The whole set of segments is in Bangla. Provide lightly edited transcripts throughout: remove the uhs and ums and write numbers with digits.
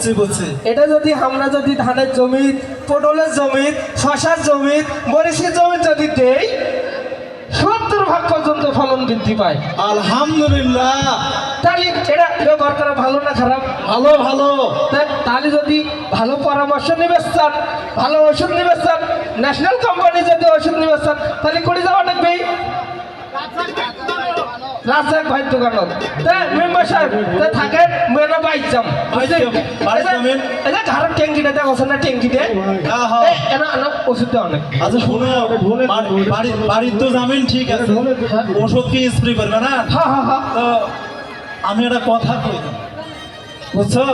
বুঝছি বুঝছি। এটা যদি আমরা যদি ধানের জমি, পটলের জমি, শশার জমি, মরিচের জমি যদি দেই 70% পর্যন্ত ফলন বৃদ্ধি পায়। আলহামদুলিল্লাহ। তাহলে এটা ব্যবহার করা ভালো না খারাপ? ভালো ভালো। তাহলে যদি ভালো পরামর্শ নিবে চান, ভালো ওষুধ নিবে চান, ন্যাশনাল কোম্পানি যদি ওষুধ নিবে চান, তাহলে করে যাওয়া লাগবেই রাজশাহী ভাই দোকানত। মেম্বার সাহেব থাকেন মেনা বাইক যাম ঘরের ট্যাঙ্কিটা দেখো না, ট্যাঙ্কিতে ওষুধ দেওয়া অনেক। আচ্ছা শোনো, বাড়ির তো যাবেন ঠিক আছে, ওষুধ কি স্প্রে করবে না? হ্যাঁ হ্যাঁ হ্যাঁ। তো আমি একটা কথা কই, বুঝছো?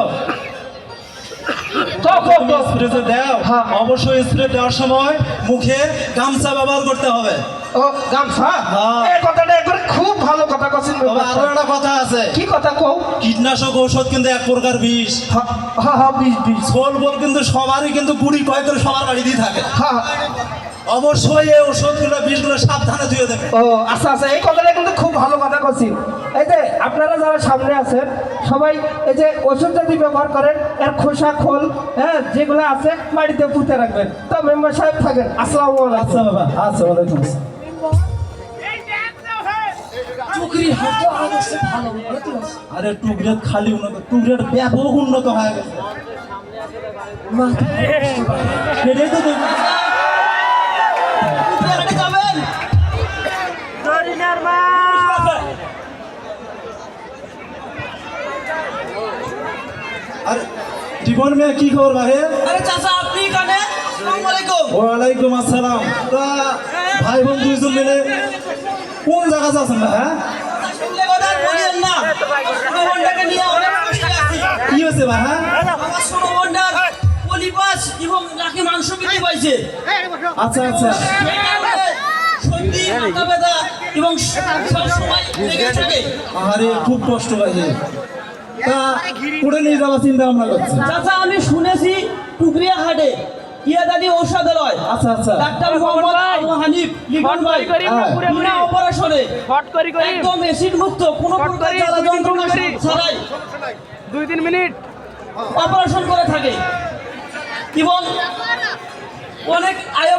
স্প্রে যে দাও, অবশ্যই স্প্রে দেওয়ার সময় মুখে গামছা ব্যবহার করতে হবে। ও গামছা, এই কথাটা একবারে খুব ভালো কথা কছেন। আরো একটা কথা আছে। কি কথা কও? কীটনাশক ঔষধ কিন্তু এক প্রকার বিষ। হ্যাঁ হ্যাঁ, বিষ। ছোল বল কিন্তু সবারই কিন্তু গুড়ি কয় করে সবার বাড়িতেই থাকে। হ্যাঁ, অবশ্যই এই ওষুধগুলো বিষগুলো সাবধানে ধুয়ে দেবে। ও আচ্ছা আচ্ছা, এই কথাটা কিন্তু খুব ভালো কথা কছি। এই যে আপনারা যারা সামনে আছেন সবাই এই যে ওষুধ যদি ব্যবহার করেন, এর খোসা খোল যেগুলো আছে বাড়িতে পুঁতে রাখবেন। তো মেম্বার সাহেব থাকেন। আসসালামু আলাইকুম। আচ্ছা বাবা, আচ্ছা ওয়ালাইকুম আসসালাম। আরে টুকরেট খালি উন্নত, টুকরেট ব্যাপক উন্নত হয়ে গেছে। সেটাই তো আরে জীবন মেয়ে কি খবর ভাই? আরে চাচা আপনি কানে? আসসালামু আলাইকুম। ওয়ালাইকুম আসসালাম। তা ভাই বোন দুইজন মিলে কোন জায়গা যাচ্ছেন না? হ্যাঁ শুনলে কথা বলিয়েন না। সুরমন্ডাকে নিয়ে অনেক কষ্টে আছি। কি হয়েছে ভাই? হ্যাঁ আমার সুরমন্ডার পলিপাস এবং নাকি মাংস বৃদ্ধি পাইছে। আচ্ছা আচ্ছা। সত্যি মাথা ব্যথা এবং সবসময় লেগে থাকে। আরে খুব কষ্ট পাইছে। তা পুড়ে নিয়ে যাওয়ার চিন্তা ভাবনা করছে। চাচা আমি শুনেছি টুকরিয়া হাটে ইয়াদানি ঔষধালয়। আচ্ছা আচ্ছা। ডাক্তার মোহাম্মদ আবু হানিফ লিটন ভাই বিনা অপারেশনে একদম অ্যাসিড মুক্ত, কোনো প্রকার জ্বালা যন্ত্রণা ছাড়াই 2-3 মিনিট অপারেশন করে থাকে এবং অনেক আয়